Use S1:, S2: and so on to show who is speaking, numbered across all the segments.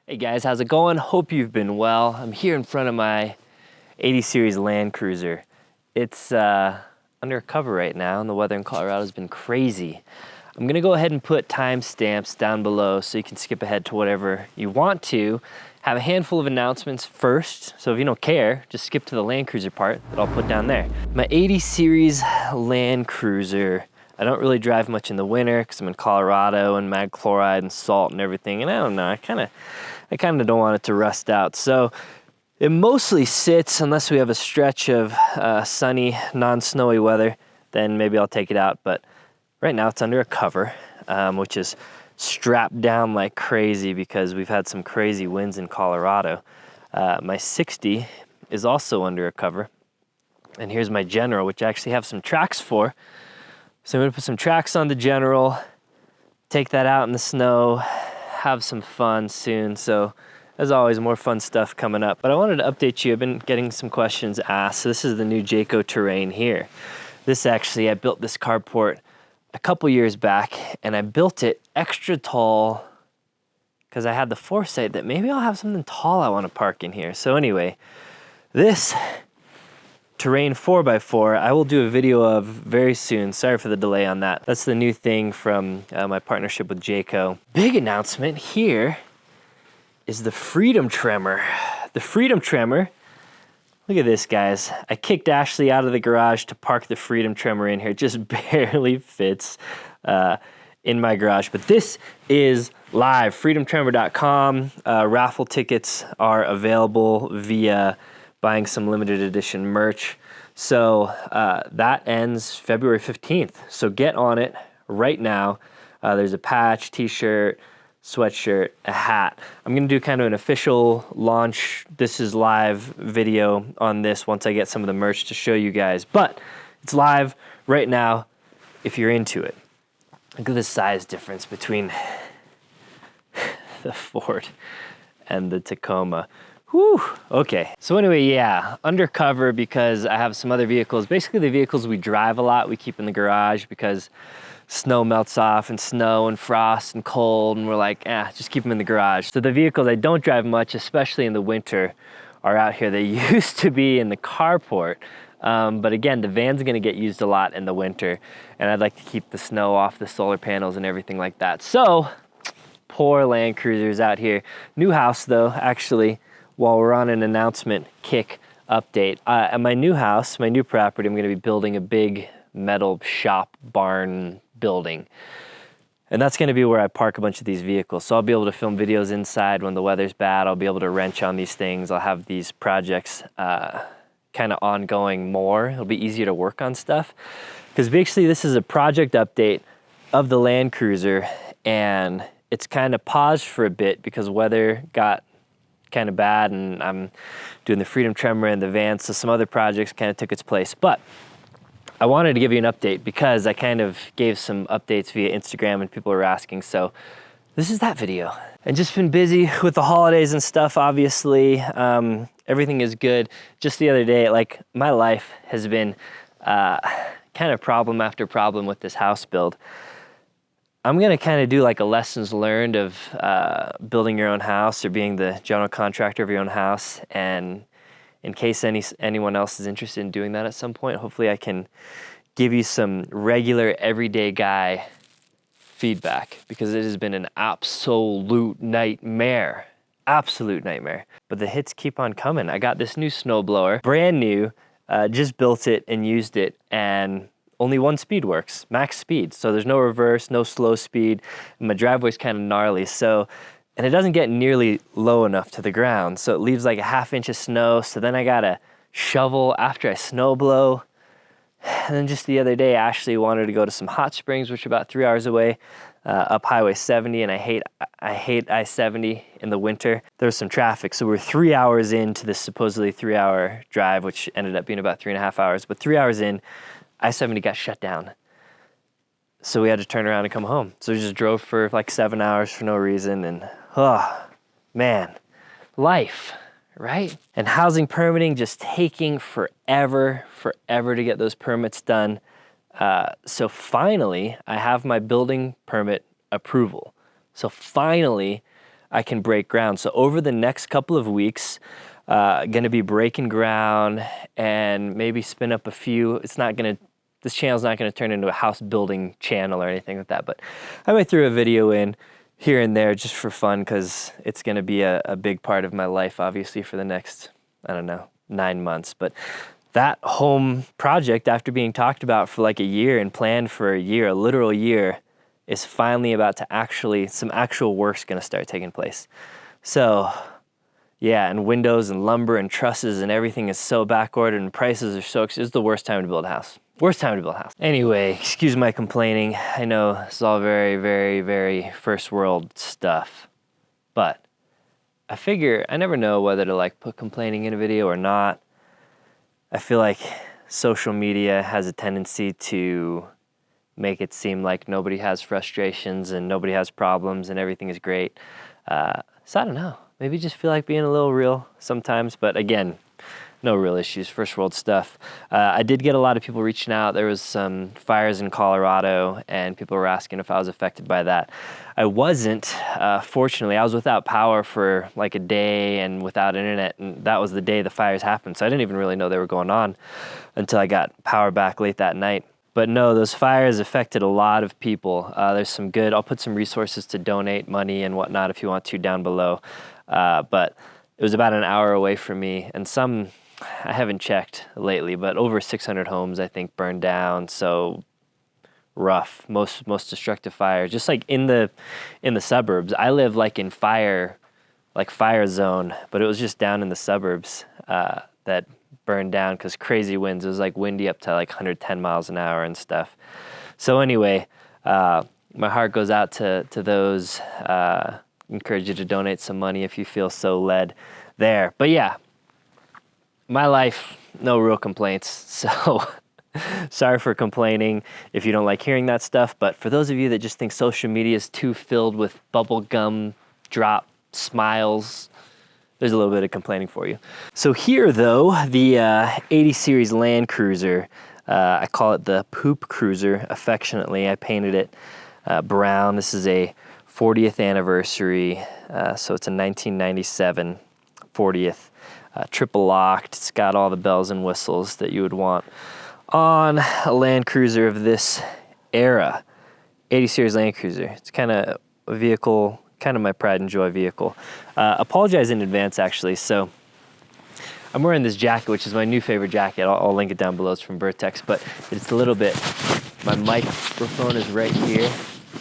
S1: Hey guys, how's it going? Hope you've been well. I'm here in front of my 80 Series Land Cruiser. It's under cover right now, and the weather in Colorado has been crazy. I'm gonna go ahead and put timestamps down below so you can skip ahead to whatever you want to. Have a handful of announcements first, so if you don't care, just skip to the Land Cruiser part that I'll put down there. My 80 Series Land Cruiser. I don't really drive much in the winter because I'm in Colorado and mag chloride and salt and everything, and I don't know, I kind of don't want it to rust out. So it mostly sits, unless we have a stretch of sunny, non-snowy weather, then maybe I'll take it out. But right now it's under a cover, which is strapped down like crazy because we've had some crazy winds in Colorado. My 60 is also under a cover. And here's my General, which I actually have some tracks for. So I'm gonna put some tracks on the General, take that out in the snow, have some fun soon. So as always, more fun stuff coming up. But I wanted to update you. I've been getting some questions asked. So this is the new Jayco terrain here. This actually, I built this carport a couple years back, and I built it extra tall because I had the foresight that maybe I'll have something tall I want to park in here. So anyway, this terrain 4x4, I will do a video of very soon. Sorry for the delay on that. That's the new thing from my partnership with Jayco. Big announcement here is the Freedom Tremor. The Freedom Tremor, look at this, guys. I kicked Ashley out of the garage to park the Freedom Tremor in here. It just barely fits in my garage. But this is live, freedomtremor.com. Raffle tickets are available via buying some limited edition merch. So that ends February 15th. So get on it right now. There's a patch, t-shirt, sweatshirt, a hat. I'm gonna do kind of an official launch, this is live video on this once I get some of the merch to show you guys. But it's live right now if you're into it. Look at the size difference between the Ford and the Tacoma. Whew, okay. So anyway, yeah, undercover because I have some other vehicles. Basically the vehicles we drive a lot, we keep in the garage because snow melts off and snow and frost and cold, and we're like, just keep them in the garage. So the vehicles I don't drive much, especially in the winter, are out here. They used to be in the carport, but again, the van's gonna get used a lot in the winter, and I'd like to keep the snow off the solar panels and everything like that. So, poor Land Cruisers out here. New house though, actually, while we're on an announcement kick update. At my new house, my new property, I'm gonna be building a big metal shop barn building. And that's gonna be where I park a bunch of these vehicles. So I'll be able to film videos inside when the weather's bad. I'll be able to wrench on these things. I'll have these projects kind of ongoing more. It'll be easier to work on stuff. Because basically this is a project update of the Land Cruiser, and it's kind of paused for a bit because weather got kind of bad, and I'm doing the Freedom Tremor and the van, so some other projects kind of took its place. But I wanted to give you an update because I kind of gave some updates via Instagram and people were asking, so this is that video. And just been busy with the holidays and stuff, obviously. Everything is good. Just the other day, like, my life has been kind of problem after problem with this house build. I'm gonna kind of do like a lessons learned of building your own house or being the general contractor of your own house. And in case anyone else is interested in doing that at some point, hopefully I can give you some regular everyday guy feedback, because it has been an absolute nightmare. Absolute nightmare. But the hits keep on coming. I got this new snowblower, brand new, just built it and used it, and only one speed works, max speed. So there's no reverse, no slow speed. And my driveway's kind of gnarly, so, and it doesn't get nearly low enough to the ground. So it leaves like a ½ inch of snow. So then I gotta shovel after I snow blow. And then just the other day, Ashley wanted to go to some hot springs, which are about 3 hours away, up Highway 70, and I hate I-70 in the winter. There was some traffic, so we're 3 hours into this supposedly 3-hour drive, which ended up being about 3.5 hours. But 3 hours in, I-70 got shut down. So we had to turn around and come home. So we just drove for like 7 hours for no reason, and oh, man, life, right? And housing permitting just taking forever to get those permits done. So finally, I have my building permit approval. So finally, I can break ground. So over the next couple of weeks, gonna be breaking ground and maybe spin up a few. This channel's not gonna turn into a house building channel or anything like that, but I might throw a video in here and there just for fun, because it's gonna be a big part of my life, obviously, for the next, I don't know, 9 months. But that home project, after being talked about for like a year and planned for a year, a literal year, is finally about to some actual work's gonna start taking place. So yeah, and windows and lumber and trusses and everything is so backordered and prices are so, it's the worst time to build a house. Worst time to build a house. Anyway, excuse my complaining. I know it's all very, very, very first world stuff, but I figure I never know whether to like put complaining in a video or not. I feel like social media has a tendency to make it seem like nobody has frustrations and nobody has problems and everything is great. So I don't know. Maybe just feel like being a little real sometimes, but again, no real issues, first world stuff. I did get a lot of people reaching out. There was some fires in Colorado and people were asking if I was affected by that. I wasn't, fortunately. I was without power for like a day and without internet, and that was the day the fires happened. So I didn't even really know they were going on until I got power back late that night. But no, those fires affected a lot of people. There's some good, I'll put some resources to donate money and whatnot if you want to down below. But it was about an hour away from me, and some, I haven't checked lately, but over 600 homes I think burned down. So rough, most destructive fires, just like in the suburbs. I live like in fire zone, but it was just down in the suburbs that burned down because crazy winds. It was like windy up to like 110 miles an hour and stuff. So anyway, my heart goes out to those. Encourage you to donate some money if you feel so led there. But yeah, my life, no real complaints. So sorry for complaining if you don't like hearing that stuff. But for those of you that just think social media is too filled with bubblegum drop smiles, there's a little bit of complaining for you. So here though, the 80 Series Land Cruiser, I call it the Poop Cruiser affectionately. I painted it brown. This is a 40th anniversary, so it's a 1997 40th, triple locked. It's got all the bells and whistles that you would want on a Land Cruiser of this era. 80 Series Land Cruiser. It's kind of a vehicle, kind of my pride and joy vehicle. Apologize in advance actually. So I'm wearing this jacket, which is my new favorite jacket. I'll link it down below. It's from Vertex, but it's a little bit, my microphone is right here.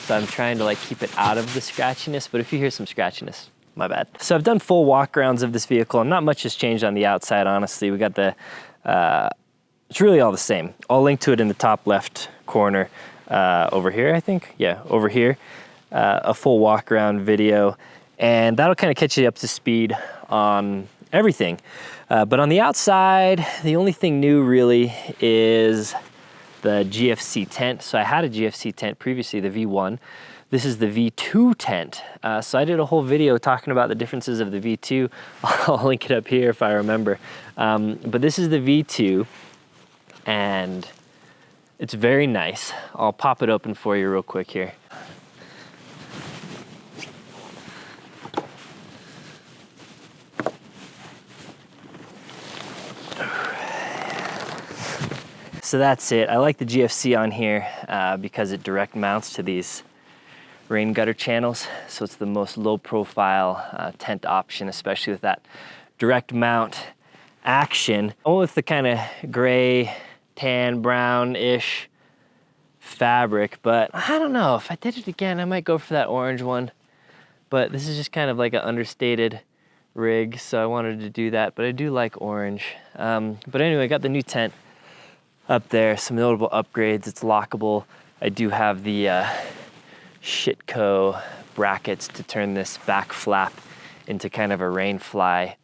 S1: So I'm trying to like keep it out of the scratchiness, but if you hear some scratchiness, my bad. So I've done full walk arounds of this vehicle and not much has changed on the outside, honestly. We got the, it's really all the same. I'll link to it in the top left corner over here, I think. Yeah, over here, a full walk around video, and that'll kind of catch you up to speed on everything. But on the outside, the only thing new really is the GFC tent. So I had a GFC tent previously, the V1. This is the V2 tent. So I did a whole video talking about the differences of the V2. I'll link it up here if I remember. But this is the V2, and it's very nice. I'll pop it open for you real quick here. So that's it. I like the GFC on here because it direct mounts to these rain gutter channels. So it's the most low profile tent option, especially with that direct mount action. I went with the kind of gray, tan, brown-ish fabric, but I don't know. If I did it again, I might go for that orange one. But this is just kind of like an understated rig, so I wanted to do that, but I do like orange. But anyway, I got the new tent up there, some notable upgrades. It's lockable. I do have the Shitco brackets to turn this back flap into kind of a rain fly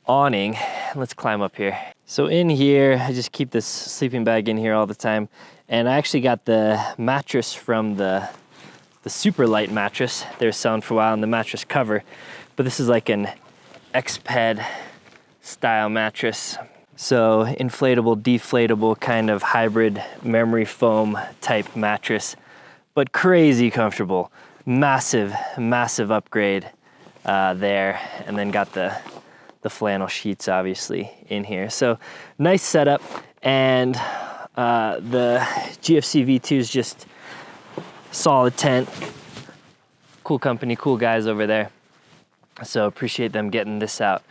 S1: awning. Let's climb up here. So in here, I just keep this sleeping bag in here all the time. And I actually got the mattress from the super light mattress they were selling for a while, and the mattress cover. But this is like an X-Ped style mattress. So inflatable, deflatable kind of hybrid memory foam type mattress, but crazy comfortable. Massive, massive upgrade there, and then got the flannel sheets obviously in here. So nice setup, and the GFC V2 is just solid tent. Cool company, cool guys over there. So appreciate them getting this out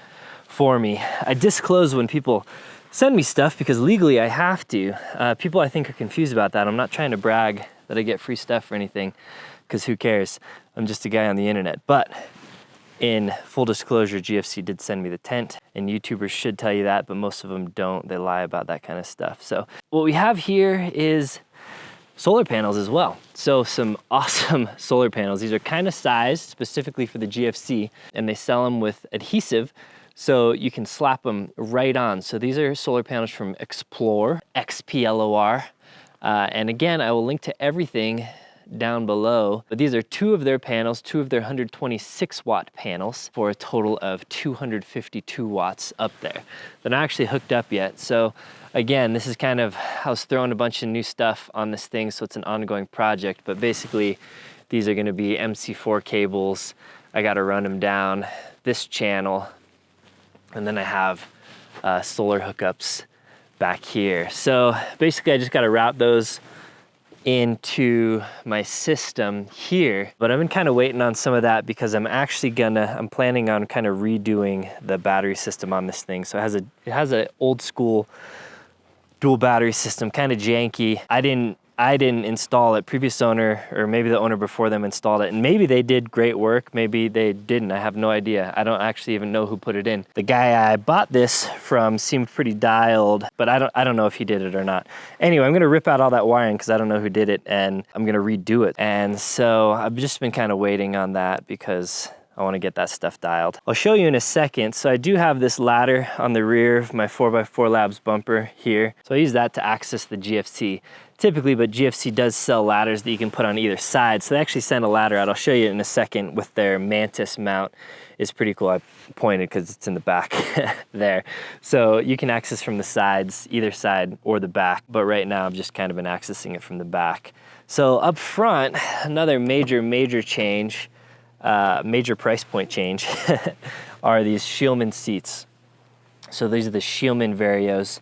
S1: for me. I disclose when people send me stuff because legally I have to. People I think are confused about that. I'm not trying to brag that I get free stuff or anything, because who cares? I'm just a guy on the internet. But in full disclosure, GFC did send me the tent, and YouTubers should tell you that, but most of them don't. They lie about that kind of stuff. So what we have here is solar panels as well. So some awesome solar panels. These are kind of sized specifically for the GFC, and they sell them with adhesive, so you can slap them right on. So these are solar panels from Explore, XPLOR. And again, I will link to everything down below. But these are two of their panels, two of their 126 watt panels, for a total of 252 watts up there. They're not actually hooked up yet. So again, this is kind of, I was throwing a bunch of new stuff on this thing, so it's an ongoing project. But basically, these are gonna be MC4 cables. I gotta run them down this channel. And then I have solar hookups back here. So basically I just got to route those into my system here, but I've been kind of waiting on some of that because I'm planning on kind of redoing the battery system on this thing. So it has a old school dual battery system, kind of janky. I didn't install it. Previous owner, or maybe the owner before them, installed it, and maybe they did great work, maybe they didn't. I have no idea. I don't actually even know who put it in. The guy I bought this from seemed pretty dialed, but I don't know if he did it or not. Anyway, I'm gonna rip out all that wiring because I don't know who did it, and I'm gonna redo it. And so I've just been kind of waiting on that because I want to get that stuff dialed. I'll show you in a second. So I do have this ladder on the rear of my 4x4 Labs bumper here. So I use that to access the GFC typically, but GFC does sell ladders that you can put on either side. So they actually send a ladder out. I'll show you in a second with their Mantis mount. It's pretty cool. I pointed because it's in the back there. So you can access from the sides, either side or the back. But right now I've just kind of been accessing it from the back. So up front, another major change, major price point change are these Scheel-Mann seats. So these are the Scheel-Mann Varios,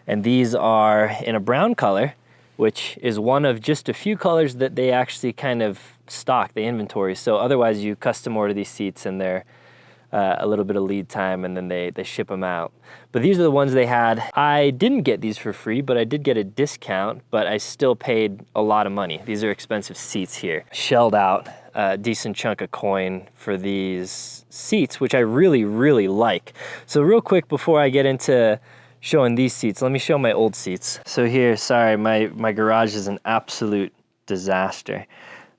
S1: and these are in a brown color, which is one of just a few colors that they actually kind of stock, the inventory. So otherwise you custom order these seats and they're a little bit of lead time, and then they ship them out. But these are the ones they had. I didn't get these for free, but I did get a discount, but I still paid a lot of money. These are expensive seats here. Shelled out a decent chunk of coin for these seats, which I really like. So real quick before I get into showing these seats, let me show my old seats. So here, sorry, my garage is an absolute disaster,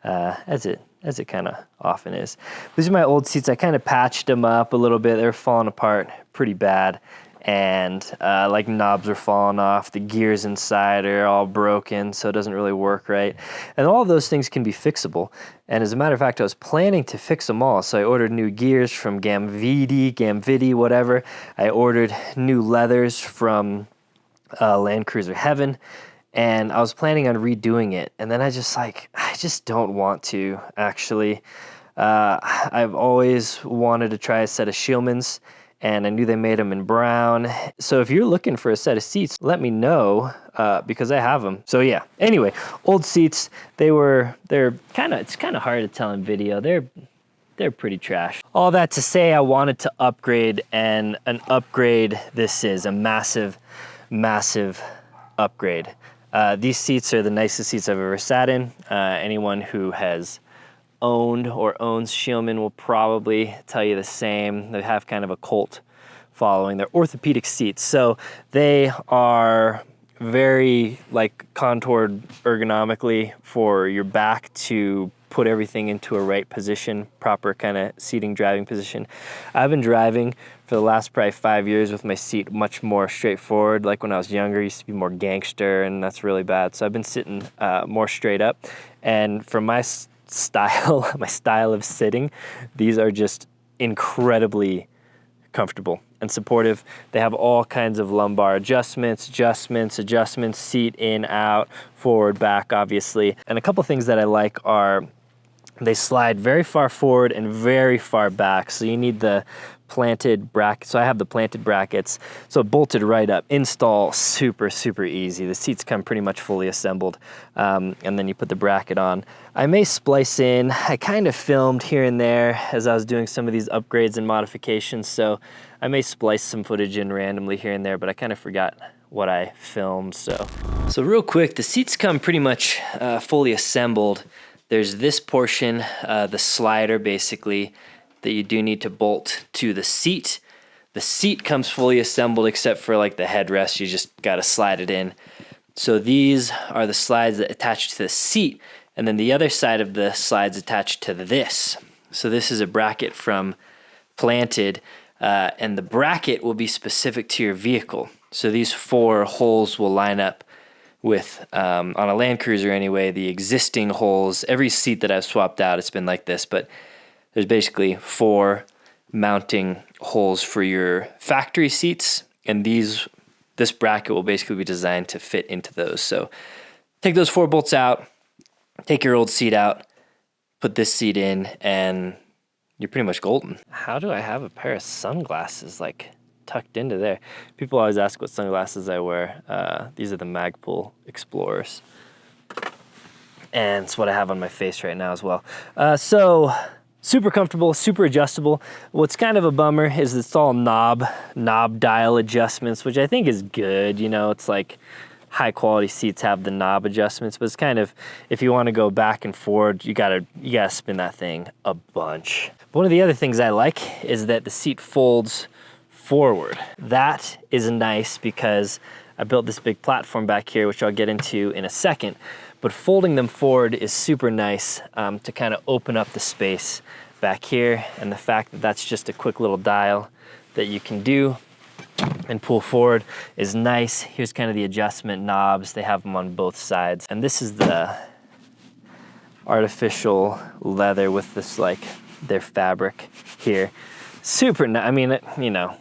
S1: as it kind of often is. These are my old seats. I kind of patched them up a little bit. They're falling apart pretty bad, and like knobs are falling off. The gears inside are all broken, so it doesn't really work right. And all of those things can be fixable. And as a matter of fact, I was planning to fix them all. So I ordered new gears from Gamvidi, whatever. I ordered new leathers from Land Cruiser Heaven. And I was planning on redoing it. And then I just don't want to, actually. I've always wanted to try a set of Scheel-Manns, and I knew they made them in brown. So if you're looking for a set of seats, let me know, because I have them. So yeah, anyway, old seats, it's kind of hard to tell in video. They're pretty trash. All that to say, I wanted to upgrade, and an upgrade this is, a massive upgrade. These seats are the nicest seats I've ever sat in. Anyone who has owned or owns Scheel-Mann will probably tell you the same. They have kind of a cult following. They're orthopedic seats, so they are very contoured ergonomically for your back to put everything into a right position, proper kind of seating, driving position. I've been driving for the last probably 5 years with my seat much more straightforward. Like when I was younger, I used to be more gangster, and that's really bad. So I've been sitting more straight up, and for my style of sitting, these are just incredibly comfortable and supportive. They have all kinds of lumbar adjustments, seat in, out, forward, back, obviously. And a couple things that I like are They slide very far forward and very far back. So you need the planted bracket. So I have the planted brackets. So bolted right up. Install super, super easy. The seats come pretty much fully assembled. And then you put the bracket on. I may splice in. I kind of filmed here and there as I was doing some of these upgrades and modifications. So I may splice some footage in randomly here and there, but I kind of forgot what I filmed. So real quick, the seats come pretty much fully assembled. There's this portion, the slider basically, that you do need to bolt to the seat. The seat comes fully assembled except for like the headrest. You just got to slide it in. So these are the slides that attach to the seat, and then the other side of the slides attached to this. So this is a bracket from Planted, and the bracket will be specific to your vehicle. So these 4 holes will line up with, on a Land Cruiser anyway, the existing holes. Every seat that I've swapped out, it's been like this, but there's basically 4 mounting holes for your factory seats, and this bracket will basically be designed to fit into those. So take those 4 bolts out, take your old seat out, put this seat in, and you're pretty much golden. How do I have a pair of sunglasses like tucked into there? People always ask what sunglasses I wear. These are the Magpul Explorers. And it's what I have on my face right now as well. So super comfortable, super adjustable. What's kind of a bummer is it's all knob dial adjustments, which I think is good. You know, it's like high quality seats have the knob adjustments, but it's kind of, if you want to go back and forward, you gotta spin that thing a bunch. But one of the other things I like is that the seat folds forward. That is nice because I built this big platform back here, which I'll get into in a second, but folding them forward is super nice to kind of open up the space back here, and the fact that that's just a quick little dial that you can do and pull forward is nice. Here's kind of the adjustment knobs. They have them on both sides. And this is the artificial leather with this, like, their fabric here. Super nice. I mean, you know,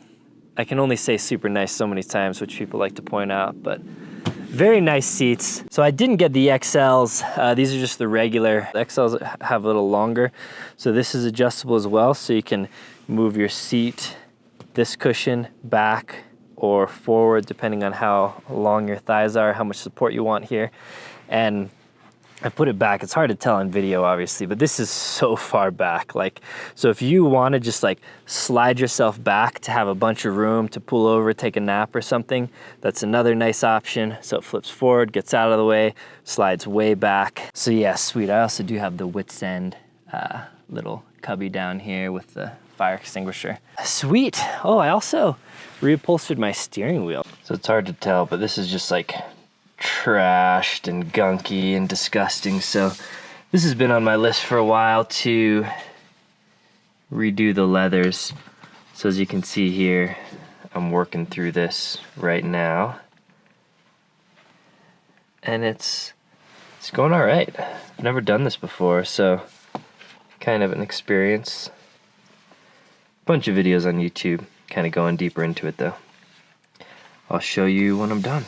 S1: I can only say super nice so many times, which people like to point out, but very nice seats. So I didn't get the XLs. These are just the regular. The XLs have a little longer. So this is adjustable as well. So you can move your seat, this cushion, back or forward, depending on how long your thighs are, how much support you want here. And I put it back. It's hard to tell in video, obviously, but this is so far back. Like, so if you want to just like slide yourself back to have a bunch of room to pull over, take a nap or something, that's another nice option. So it flips forward, gets out of the way, slides way back. So yeah, sweet. I also do have the Wits End little cubby down here with the fire extinguisher. Sweet. Oh, I also reupholstered my steering wheel. So it's hard to tell, but this is just like trashed and gunky and disgusting. So this has been on my list for a while to redo the leathers. So as you can see here, I'm working through this right now. And it's going all right. I've never done this before, so kind of an experience. Bunch of videos on YouTube, kind of going deeper into it though. I'll show you when I'm done.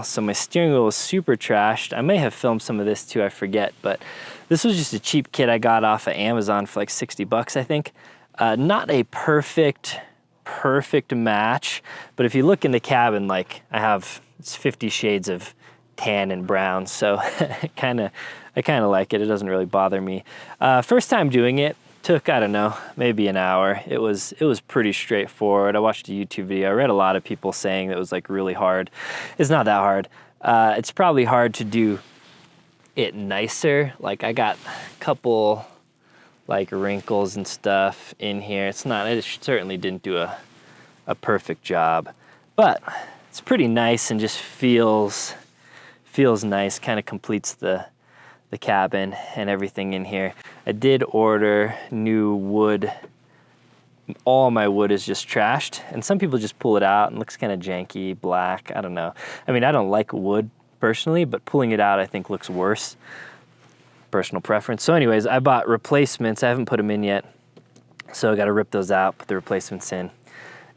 S1: So my steering wheel was super trashed. I may have filmed some of this too, I forget, but this was just a cheap kit I got off of Amazon for like 60 bucks, I think. Not a perfect match, but if you look in the cabin, like it's 50 shades of tan and brown, so I kind of like it. It doesn't really bother me. First time doing it, took, I don't know, maybe an hour. It was pretty straightforward. I watched a YouTube video. I read a lot of people saying that it was like really hard. It's not that hard. It's probably hard to do it nicer. Like I got a couple like wrinkles and stuff in here. It certainly didn't do a perfect job, but it's pretty nice and just feels nice, kind of completes the cabin and everything in here. I did order new wood. All my wood is just trashed, and some people just pull it out and looks kind of janky, black, I don't know. I mean, I don't like wood personally, but pulling it out I think looks worse. Personal preference. So anyways, I bought replacements. I haven't put them in yet, so I got to rip those out, put the replacements in.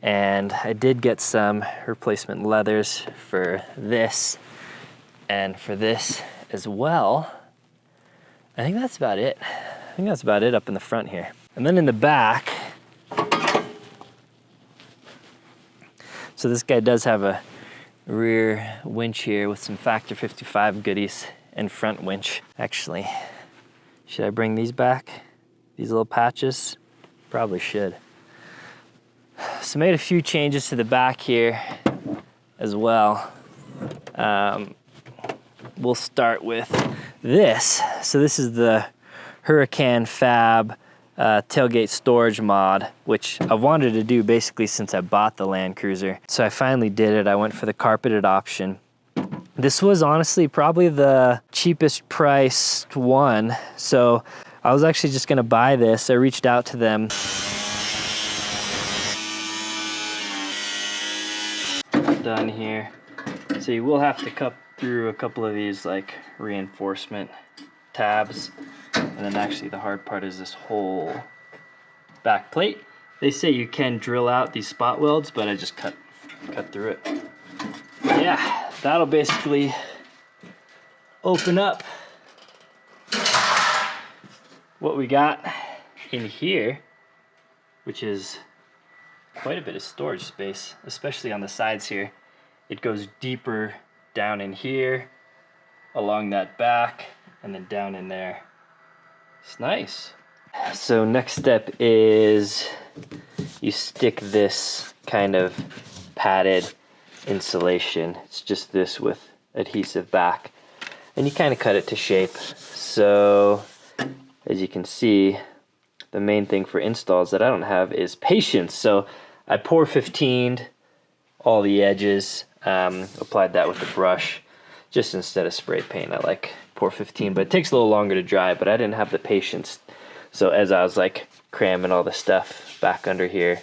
S1: And I did get some replacement leathers for this and for this as well. I think that's about it. think that's about it up in the front here. And then in the back, so this guy does have a rear winch here with some Factor 55 goodies and front winch. Actually, should I bring these back? These little patches? Probably should. So made a few changes to the back here as well. We'll start with this. So this is the Huracan Fab tailgate storage mod, which I've wanted to do basically since I bought the Land Cruiser. So I finally did it. I went for the carpeted option. This was honestly probably the cheapest priced one. So I was actually just gonna buy this. I reached out to them. Done here. So you will have to cut through a couple of these like reinforcement tabs. And then actually the hard part is this whole back plate. They say you can drill out these spot welds, but I just cut through it. But yeah, that'll basically open up what we got in here, which is quite a bit of storage space, especially on the sides here. It goes deeper down in here, along that back, and then down in there. It's nice. So next step is you stick this kind of padded insulation. It's just this with adhesive back, and you kind of cut it to shape. So as you can see, the main thing for installs that I don't have is patience. So I pour 15'd all the edges, applied that with a brush, just instead of spray paint. I like pour 15, but it takes a little longer to dry, but I didn't have the patience. So as I was like cramming all the stuff back under here,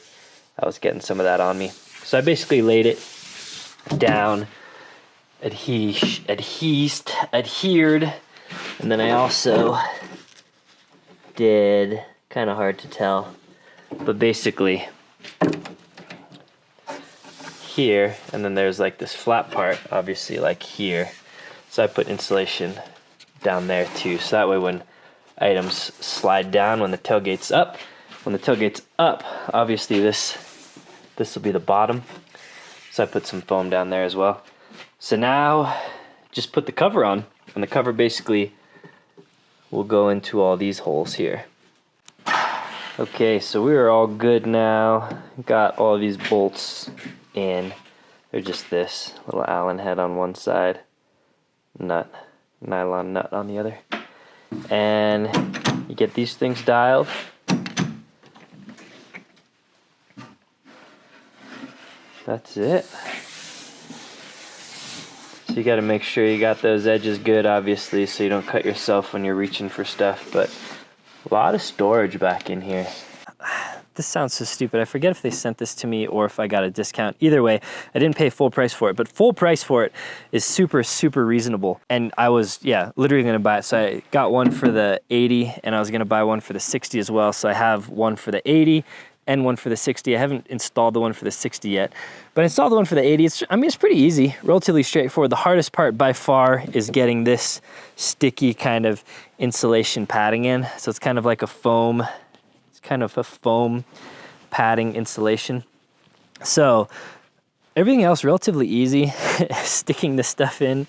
S1: I was getting some of that on me. So I basically laid it down, adhered, and then I also did, kind of hard to tell, but basically here, and then there's like this flat part, obviously like here. So I put insulation down there too, so that way when items slide down, when the tailgate's up, obviously this will be the bottom. So I put some foam down there as well. So now just put the cover on, and the cover basically will go into all these holes here. Okay, so we are all good now. Got all these bolts in. They're just this little Allen head on one side, nylon nut on the other. And you get these things dialed. That's it. So you got to make sure you got those edges good, obviously, so you don't cut yourself when you're reaching for stuff. But a lot of storage back in here. This sounds so stupid. I forget if they sent this to me or if I got a discount. Either way, I didn't pay full price for it, but full price for it is super, super reasonable. And I was, literally gonna buy it. So I got one for the 80 and I was gonna buy one for the 60 as well. So I have one for the 80 and one for the 60. I haven't installed the one for the 60 yet, but I installed the one for the 80. It's pretty easy, relatively straightforward. The hardest part by far is getting this sticky kind of insulation padding in. So it's kind of like a foam, padding insulation. So everything else relatively easy. Sticking this stuff in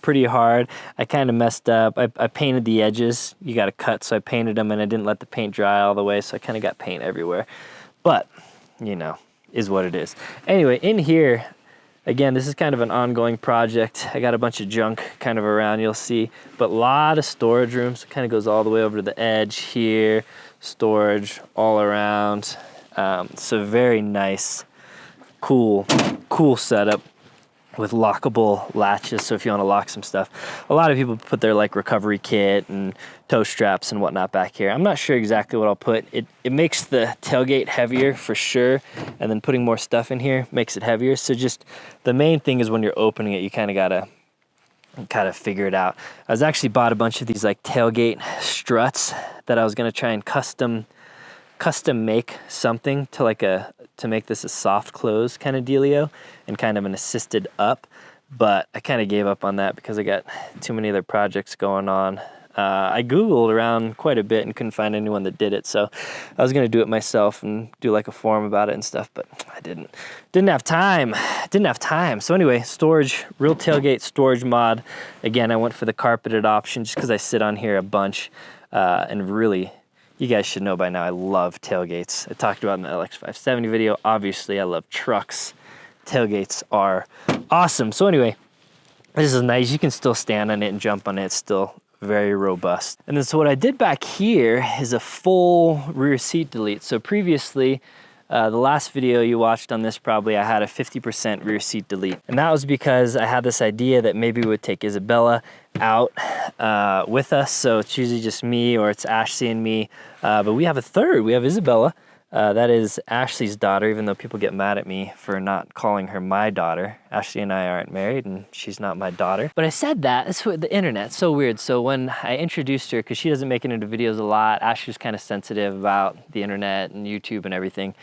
S1: pretty hard. I kind of messed up. I painted the edges. You got to cut, so I painted them and I didn't let the paint dry all the way, so I kind of got paint everywhere. But, you know, is what it is. Anyway, in here, again, this is kind of an ongoing project. I got a bunch of junk kind of around, you'll see, but a lot of storage rooms. It kind of goes all the way over to the edge here. Storage all around. So very nice, cool setup with lockable latches. So if you want to lock some stuff, a lot of people put their like recovery kit and toe straps and whatnot back here. I'm not sure exactly what I'll put. It makes the tailgate heavier for sure, and then putting more stuff in here makes it heavier. So just the main thing is when you're opening it, you kind of gotta figure it out. I was actually bought a bunch of these like tailgate struts that I was gonna try and custom make something to make this a soft close kind of dealio and kind of an assisted up, but I kind of gave up on that because I got too many other projects going on. I Googled around quite a bit and couldn't find anyone that did it. So I was gonna do it myself and do like a forum about it and stuff, but I didn't have time. So anyway, storage, real tailgate storage mod. Again, I went for the carpeted option just because I sit on here a bunch. And really, you guys should know by now, I love tailgates. I talked about it in the LX570 video. Obviously, I love trucks. Tailgates are awesome. So anyway, this is nice. You can still stand on it and jump on it. It's still very robust. And then so what I did back here is a full rear seat delete. So previously, the last video you watched on this probably, I had a 50% rear seat delete. And that was because I had this idea that maybe we would take Isabella out with us. So it's usually just me or it's Ashley and me. But we have a third, we have Isabella. That is Ashley's daughter, even though people get mad at me for not calling her my daughter. Ashley and I aren't married and she's not my daughter. But I said that, it's what the internet's so weird. So when I introduced her, because she doesn't make it into videos a lot, Ashley's kind of sensitive about the internet and YouTube and everything.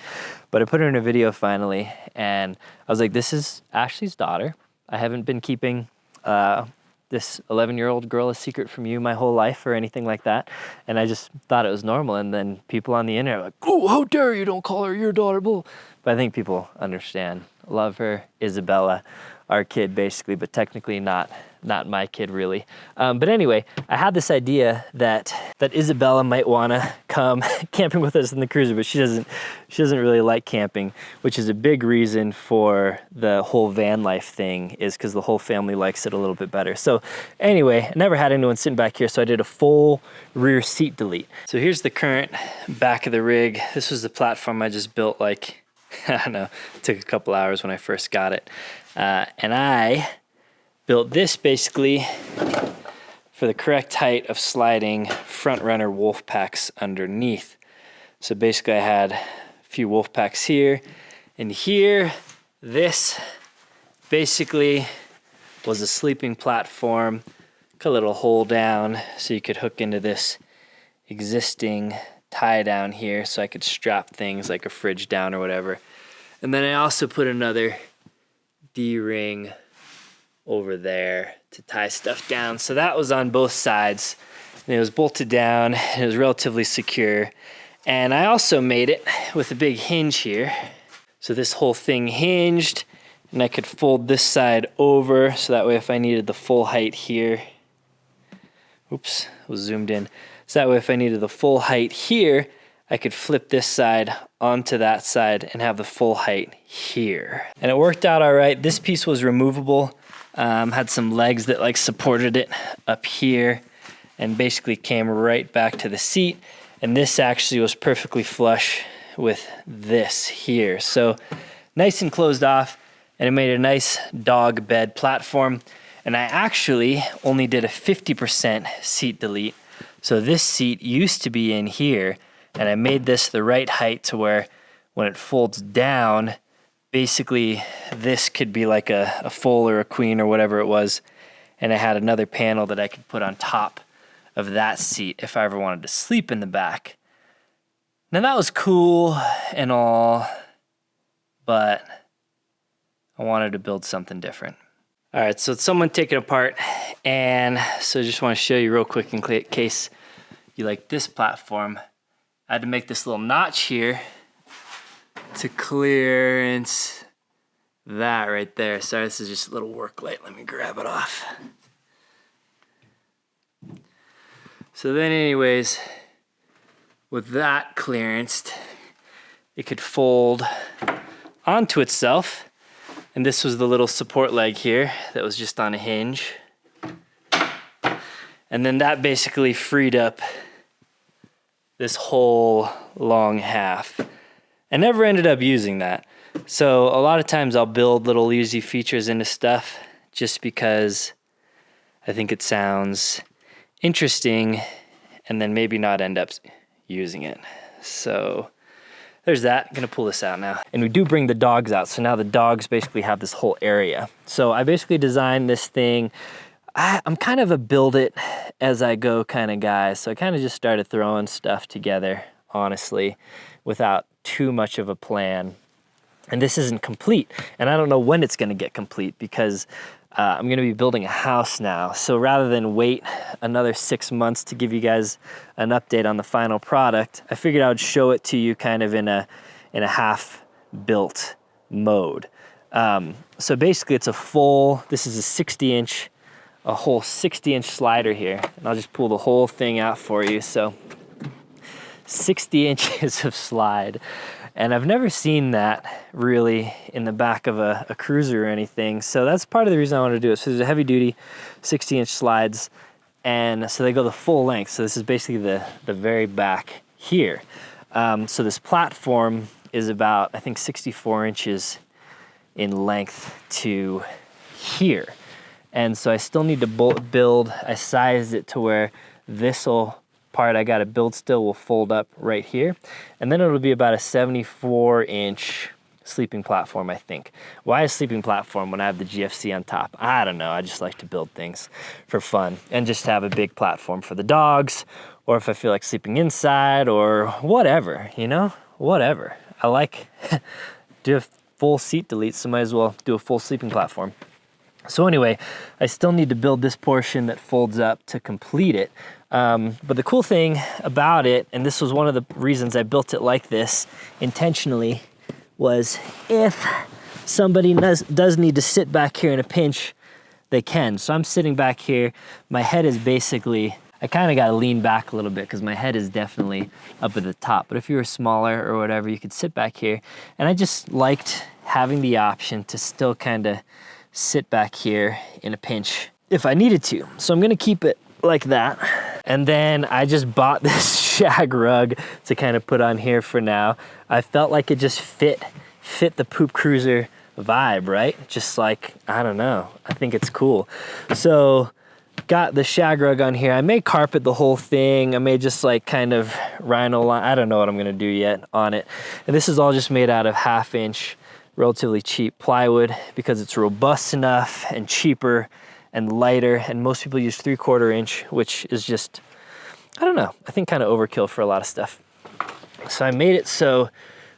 S1: But I put her in a video finally and I was like, this is Ashley's daughter. I haven't been keeping this 11-year-old girl a secret from you my whole life or anything like that. And I just thought it was normal. And then people on the internet were like, oh, how dare you, don't call her your daughter, bull. But I think people understand. Love her, Isabella, our kid basically, but technically not my kid really. But anyway, I had this idea that Isabella might wanna come camping with us in the cruiser, but she doesn't really like camping, which is a big reason for the whole van life thing, is because the whole family likes it a little bit better. So anyway, I never had anyone sitting back here, so I did a full rear seat delete. So here's the current back of the rig. This was the platform I just built like, I don't know, it took a couple hours when I first got it. And I built this basically for the correct height of sliding front runner wolf packs underneath. So basically I had a few wolf packs here and here. This basically was a sleeping platform, got a little hole down so you could hook into this existing tie down here so I could strap things like a fridge down or whatever. And then I also put another D-ring over there to tie stuff down. So that was on both sides and it was bolted down and it was relatively secure. And I also made it with a big hinge here. So this whole thing hinged and I could fold this side over so that way if I needed the full height here, oops, it was zoomed in. So that way if I needed the full height here, I could flip this side onto that side and have the full height here. And it worked out all right. This piece was removable, had some legs that like supported it up here and basically came right back to the seat. And this actually was perfectly flush with this here. So nice and closed off, and it made a nice dog bed platform. And I actually only did a 50% seat delete. So this seat used to be in here, and I made this the right height to where when it folds down, basically this could be like a full or a queen or whatever it was. And I had another panel that I could put on top of that seat if I ever wanted to sleep in the back. Now that was cool and all, but I wanted to build something different. All right, so it's someone taking it apart, and so I just want to show you real quick in case you like this platform. I had to make this little notch here to clearance that right there. Sorry, this is just a little work light. Let me grab it off. So then anyways, with that clearanced, it could fold onto itself. And this was the little support leg here that was just on a hinge. And then that basically freed up this whole long half. I never ended up using that. So a lot of times I'll build little easy features into stuff just because I think it sounds interesting and then maybe not end up using it. So there's that. I'm gonna pull this out now. And we do bring the dogs out. So now the dogs basically have this whole area. So I basically designed this thing. I'm kind of a build it as I go kind of guy. So I kind of just started throwing stuff together, honestly, without too much of a plan. And this isn't complete. And I don't know when it's gonna get complete because I'm gonna be building a house now. So rather than wait another 6 months to give you guys an update on the final product, I figured I would show it to you kind of in a half built mode. So basically it's this is a whole 60-inch slider here. And I'll just pull the whole thing out for you. So 60 inches of slide. And I've never seen that really in the back of a cruiser or anything. So that's part of the reason I wanted to do it. So there's a heavy duty 60-inch slides, and so they go the full length. So this is basically the very back here. So this platform is about, I think, 64 inches in length to here. And so I still need to build, I sized it to where this part I got to build still will fold up right here. And then it'll be about a 74-inch sleeping platform, I think. Why a sleeping platform when I have the GFC on top? I don't know. I just like to build things for fun and just have a big platform for the dogs, or if I feel like sleeping inside or whatever, you know, whatever. I like do a full seat delete, so might as well do a full sleeping platform. So anyway, I still need to build this portion that folds up to complete it. But the cool thing about it, and this was one of the reasons I built it like this intentionally, was if somebody does need to sit back here in a pinch, they can. So I'm sitting back here, my head is basically, I kind of got to lean back a little bit because my head is definitely up at the top. But if you were smaller or whatever, you could sit back here. And I just liked having the option to still kind of sit back here in a pinch if I needed to. So I'm gonna keep it like that. And then I just bought this shag rug to kind of put on here for now. I felt like it just fit the poop cruiser vibe, right? Just like, I don't know, I think it's cool. So got the shag rug on here. I may carpet the whole thing. I may just like kind of rhino line. I don't know what I'm gonna do yet on it. And this is all just made out of 1/2 inch relatively cheap plywood because it's robust enough and cheaper and lighter, and most people use 3/4 inch, which is just, I don't know, I think kind of overkill for a lot of stuff. So I made it so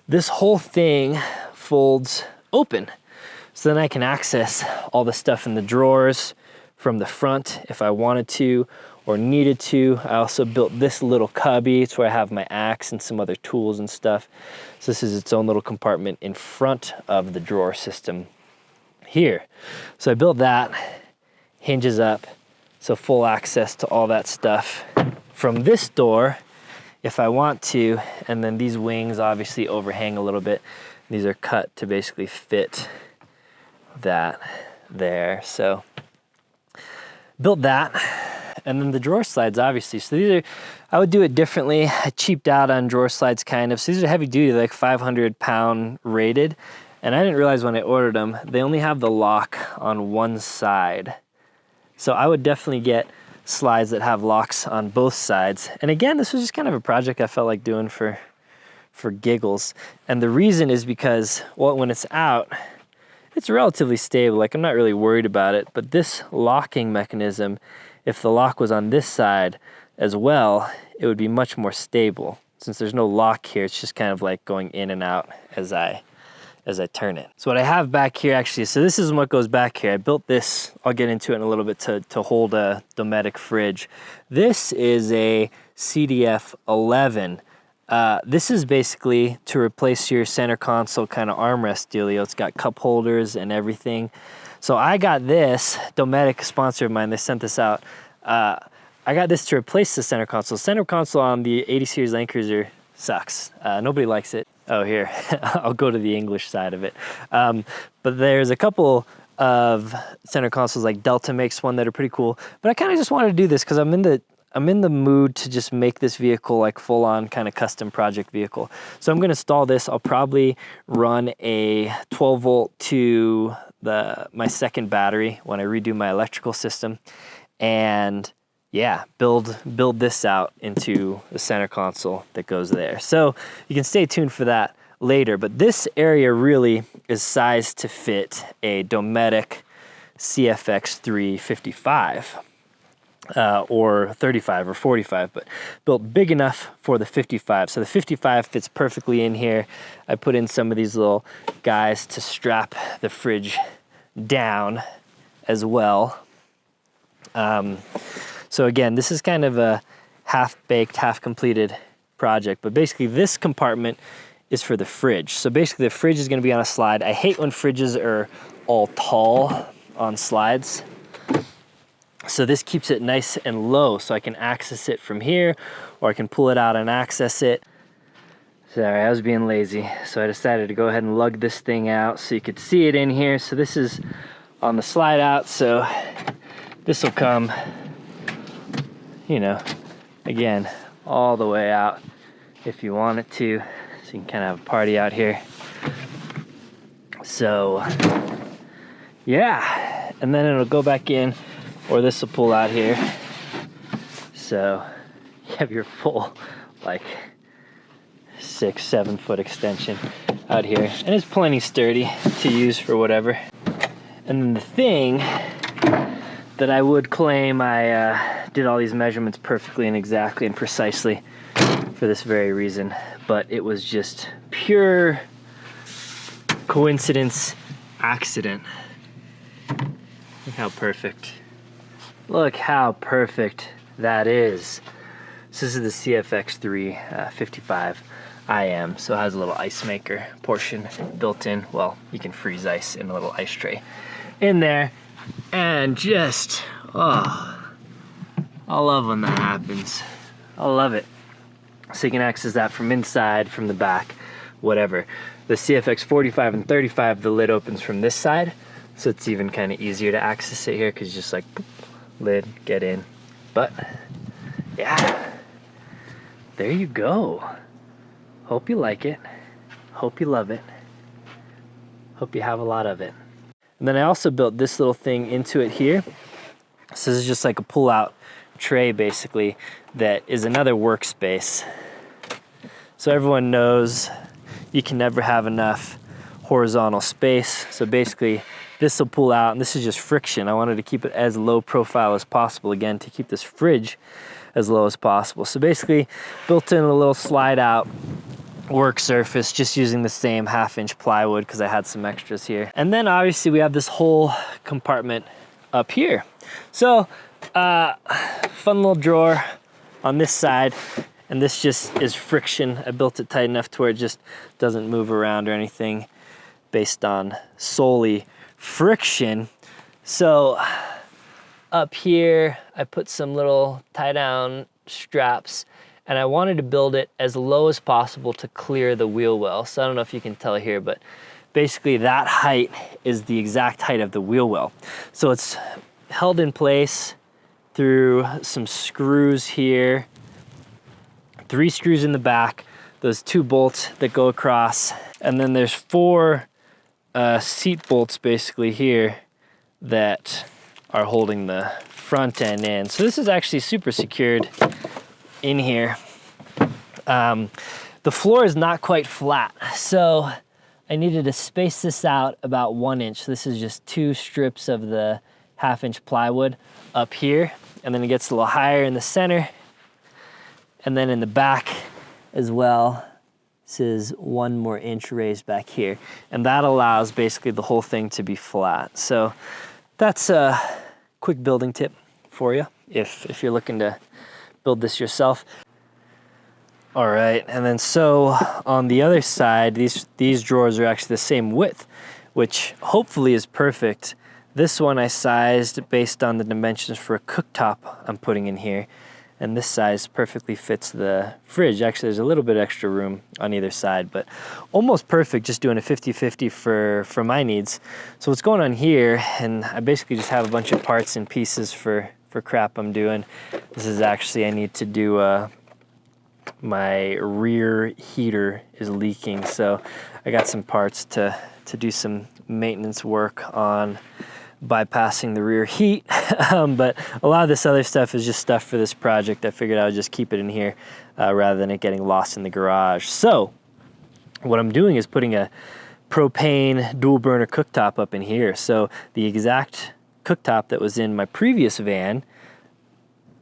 S1: this whole thing folds open, so then I can access all the stuff in the drawers from the front if I wanted to or needed to. I also built this little cubby. It's where I have my axe and some other tools and stuff. So this is its own little compartment in front of the drawer system here. So I built that, hinges up, so full access to all that stuff from this door if I want to. And then these wings obviously overhang a little bit. These are cut to basically fit that there. So built that. And then the drawer slides, obviously. So these are, I would do it differently. I cheaped out on drawer slides kind of. So these are heavy duty, like 500-pound rated. And I didn't realize when I ordered them, they only have the lock on one side. So I would definitely get slides that have locks on both sides. And again, this was just kind of a project I felt like doing for giggles. And the reason is because, well, when it's out, it's relatively stable. Like, I'm not really worried about it. But this locking mechanism, if the lock was on this side as well, it would be much more stable. Since there's no lock here, it's just kind of like going in and out as I turn it. So what I have back here actually, so this is what goes back here. I built this, I'll get into it in a little bit, to hold a Dometic fridge. This is a CDF 11. This is basically to replace your center console kind of armrest dealio. It's got cup holders and everything. So I got this, Dometic, a sponsor of mine, they sent this out. I got this to replace the center console. Center console on the 80 Series Land Cruiser sucks. Nobody likes it. Oh, here, I'll go to the English side of it. But there's a couple of center consoles, like Delta makes one, that are pretty cool. But I kind of just wanted to do this because I'm in the mood to just make this vehicle like full on kind of custom project vehicle. So I'm gonna install this. I'll probably run a 12 volt to my second battery when I redo my electrical system, and yeah, build this out into the center console that goes there. So you can stay tuned for that later, but this area really is sized to fit a Dometic CFX 355 or 35 or 45, but built big enough for the 55. So the 55 fits perfectly in here. I put in some of these little guys to strap the fridge down as well. So again, this is kind of a half-baked, half-completed project, but basically this compartment is for the fridge. So basically the fridge is gonna be on a slide. I hate when fridges are all tall on slides. So this keeps it nice and low so I can access it from here, or I can pull it out and access it. Sorry, I was being lazy. So I decided to go ahead and lug this thing out so you could see it in here. So this is on the slide out, so this will come, you know, again, all the way out if you want it to. So you can kind of have a party out here. So, yeah, and then it'll go back in, or this will pull out here. So you have your full, like, 6-7 foot extension out here, and it's plenty sturdy to use for whatever. And then the thing that I would claim I did all these measurements perfectly and exactly and precisely for this very reason, but it was just pure coincidence, accident. Look how perfect. Look how perfect that is. So this is the CFX3 55 IM, so it has a little ice maker portion built in. Well, you can freeze ice in a little ice tray in there, and just, oh, I love when that happens. I love it. So you can access that from inside, from the back, whatever. The CFX 45 and 35, the lid opens from this side, so it's even kind of easier to access it here, because just like, boop, lid, get in. But yeah, there you go. Hope you like it. Hope you love it. Hope you have a lot of it. And then I also built this little thing into it here. So this is just like a pull-out tray, basically, that is another workspace. So everyone knows you can never have enough horizontal space. So basically, this will pull out, and this is just friction. I wanted to keep it as low profile as possible, again, to keep this fridge as low as possible. So basically, built in a little slide out work surface, just using the same 1/2-inch plywood because I had some extras here. And then obviously we have this whole compartment up here. So fun little drawer on this side, and this just is friction. I built it tight enough to where it just doesn't move around or anything based on solely friction. So up here I put some little tie down straps, and I wanted to build it as low as possible to clear the wheel well. So I don't know if you can tell here, but basically that height is the exact height of the wheel well. So it's held in place through some screws here, 3 screws in the back, those 2 bolts that go across, and then there's 4 seat bolts basically here that are holding the front end in. So this is actually super secured in here. The floor is not quite flat, so I needed to space this out about 1 inch. This is just 2 strips of the 1/2-inch plywood up here, and then it gets a little higher in the center, and then in the back as well. This is 1 more inch raised back here, and that allows basically the whole thing to be flat. So that's a quick building tip for you if you're looking to build this yourself. All right, and then so on the other side, these drawers are actually the same width, which hopefully is perfect. This one I sized based on the dimensions for a cooktop I'm putting in here, and this size perfectly fits the fridge. Actually, there's a little bit extra room on either side, but almost perfect, just doing a 50-50 for my needs. So what's going on here, and I basically just have a bunch of parts and pieces for crap I'm doing. This is actually, I need to do my rear heater is leaking, so I got some parts to do some maintenance work on bypassing the rear heat. But a lot of this other stuff is just stuff for this project. I figured I would just keep it in here rather than it getting lost in the garage. So what I'm doing is putting a propane dual burner cooktop up in here. So the exact cooktop that was in my previous van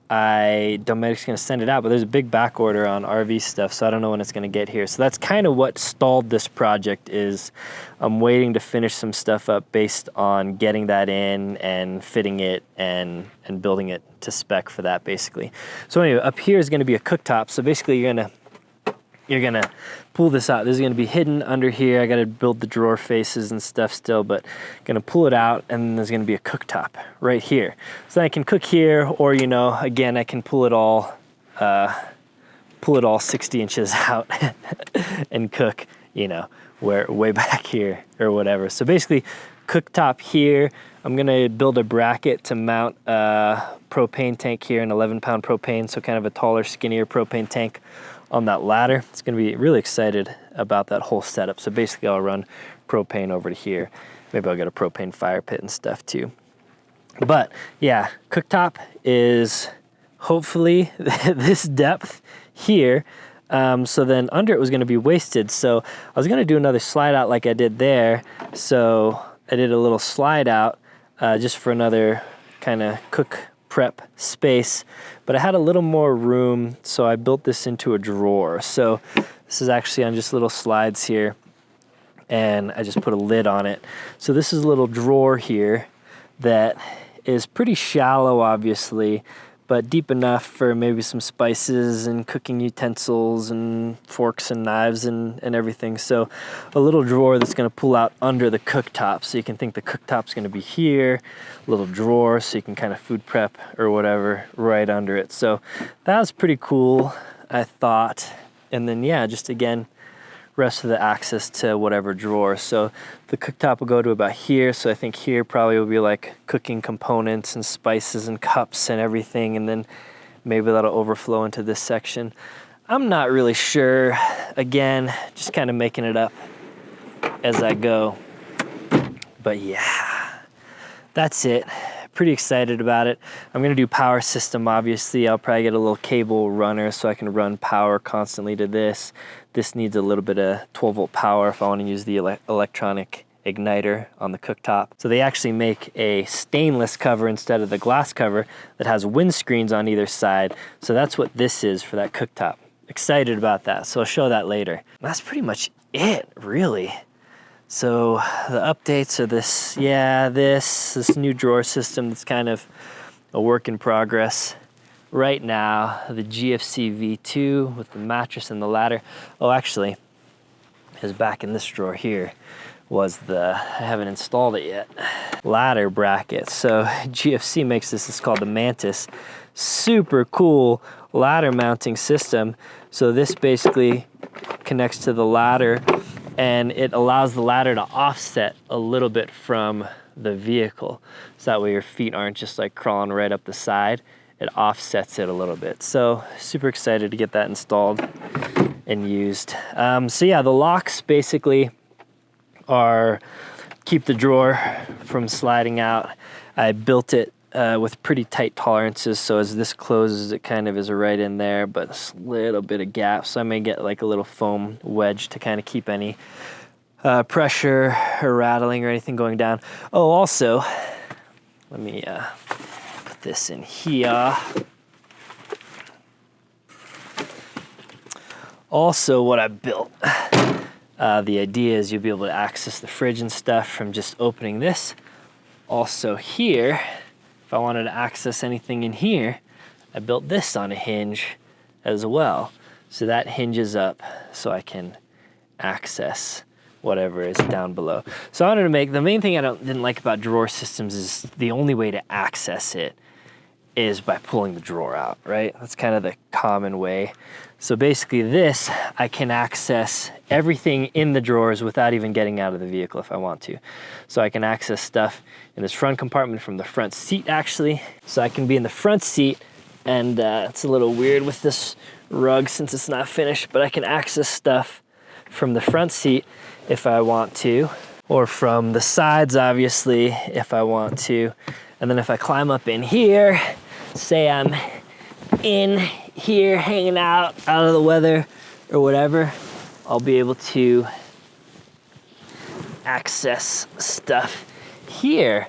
S1: Dometic's gonna send it out, but there's a big back order on RV stuff, so I don't know when it's gonna get here. So that's kind of what stalled this project. Is I'm waiting to finish some stuff up based on getting that in and fitting it and building it to spec for that, basically. So anyway, up here is gonna be a cooktop. So basically you're gonna pull this out. This is gonna be hidden under here. I gotta build the drawer faces and stuff still, but gonna pull it out, and there's gonna be a cooktop right here. So I can cook here, or you know, again, I can pull it all 60 inches out and cook, you know, way back here or whatever. So basically, cooktop here. I'm gonna build a bracket to mount a propane tank here, an 11-pound propane, so kind of a taller, skinnier propane tank on that ladder. It's gonna be really excited about that whole setup. So basically I'll run propane over to here. Maybe I'll get a propane fire pit and stuff too. But yeah, cooktop is hopefully this depth here. So then under it was gonna be wasted. So I was gonna do another slide out like I did there. So I did a little slide out just for another kind of cook prep space, but I had a little more room, so I built this into a drawer. So this is actually on just little slides here, and I just put a lid on it. So this is a little drawer here that is pretty shallow, obviously, but deep enough for maybe some spices and cooking utensils and forks and knives and everything. So a little drawer that's gonna pull out under the cooktop. So you can think the cooktop's gonna be here, a little drawer so you can kind of food prep or whatever right under it. So that was pretty cool, I thought. And then yeah, just again, rest of the access to whatever drawer. So the cooktop will go to about here. So I think here probably will be like cooking components and spices and cups and everything. And then maybe that'll overflow into this section. I'm not really sure. Again, just kind of making it up as I go. But yeah, that's it. Pretty excited about it. I'm gonna do power system, obviously. I'll probably get a little cable runner so I can run power constantly to this. This needs a little bit of 12-volt power if I want to use the electronic igniter on the cooktop. So they actually make a stainless cover instead of the glass cover that has windscreens on either side. So that's what this is for that cooktop. Excited about that, so I'll show that later. That's pretty much it, really. So the updates are this, yeah, this new drawer system that's kind of a work in progress. Right now, the GFC V2 with the mattress and the ladder. Oh, actually, is back in this drawer here was the, I haven't installed it yet, ladder bracket. So GFC makes this, it's called the Mantis. Super cool ladder mounting system. So this basically connects to the ladder, and it allows the ladder to offset a little bit from the vehicle. So that way your feet aren't just like crawling right up the side. It offsets it a little bit. So super excited to get that installed and used. So yeah, the locks basically are keep the drawer from sliding out. I built it with pretty tight tolerances, so as this closes, it kind of is right in there, but a little bit of gap. So I may get like a little foam wedge to kind of keep any pressure or rattling or anything going down. Oh, also, let me put this in here. Also, what I built, the idea is you'll be able to access the fridge and stuff from just opening this. Also here, if I wanted to access anything in here, I built this on a hinge as well. So that hinges up so I can access whatever is down below. So I wanted to make, the main thing I didn't like about drawer systems is the only way to access it is by pulling the drawer out, right? That's kind of the common way. So basically this, I can access everything in the drawers without even getting out of the vehicle if I want to. So I can access stuff in this front compartment from the front seat actually. So I can be in the front seat, and it's a little weird with this rug since it's not finished, but I can access stuff from the front seat if I want to, or from the sides obviously if I want to. And then if I climb up in here, say I'm in here hanging out of the weather or whatever, I'll be able to access stuff here.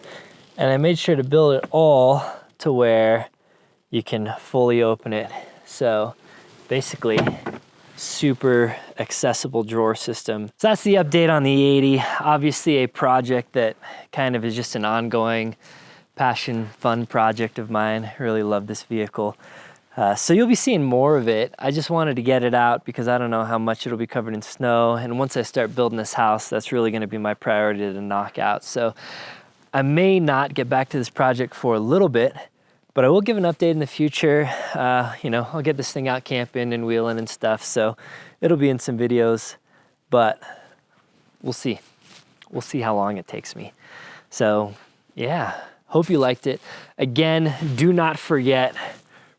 S1: And I made sure to build it all to where you can fully open it. So basically, super accessible drawer system. So that's the update on the 80. Obviously a project that kind of is just an ongoing passion, fun project of mine. Really love this vehicle. So you'll be seeing more of it. I just wanted to get it out because I don't know how much it'll be covered in snow. And once I start building this house, that's really gonna be my priority to knock out. So I may not get back to this project for a little bit, but I will give an update in the future. You know, I'll get this thing out camping and wheeling and stuff. So it'll be in some videos, but we'll see. We'll see how long it takes me. So yeah, hope you liked it. Again, do not forget,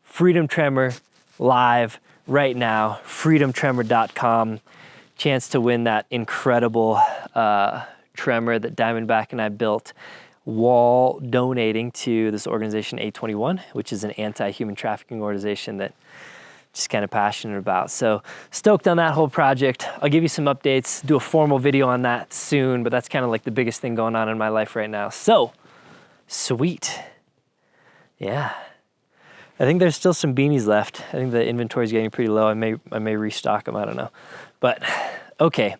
S1: Freedom Tremor live right now, freedomtremor.com. Chance to win that incredible tremor that Diamondback and I built while donating to this organization A21, which is an anti-human trafficking organization that I'm just kind of passionate about. So stoked on that whole project. I'll give you some updates, do a formal video on that soon, but that's kind of like the biggest thing going on in my life right now. So sweet. Yeah. I think there's still some beanies left. I think the inventory is getting pretty low. I may restock them, I don't know. But okay,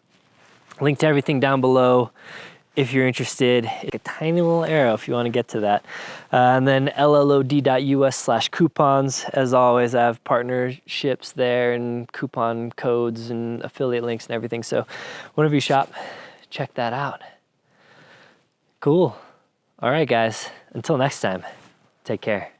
S1: link to everything down below if you're interested. A tiny little arrow if you want to get to that. And then llod.us/coupons. As always, I have partnerships there and coupon codes and affiliate links and everything. So whenever you shop, check that out. Cool. All right, guys. Until next time, take care.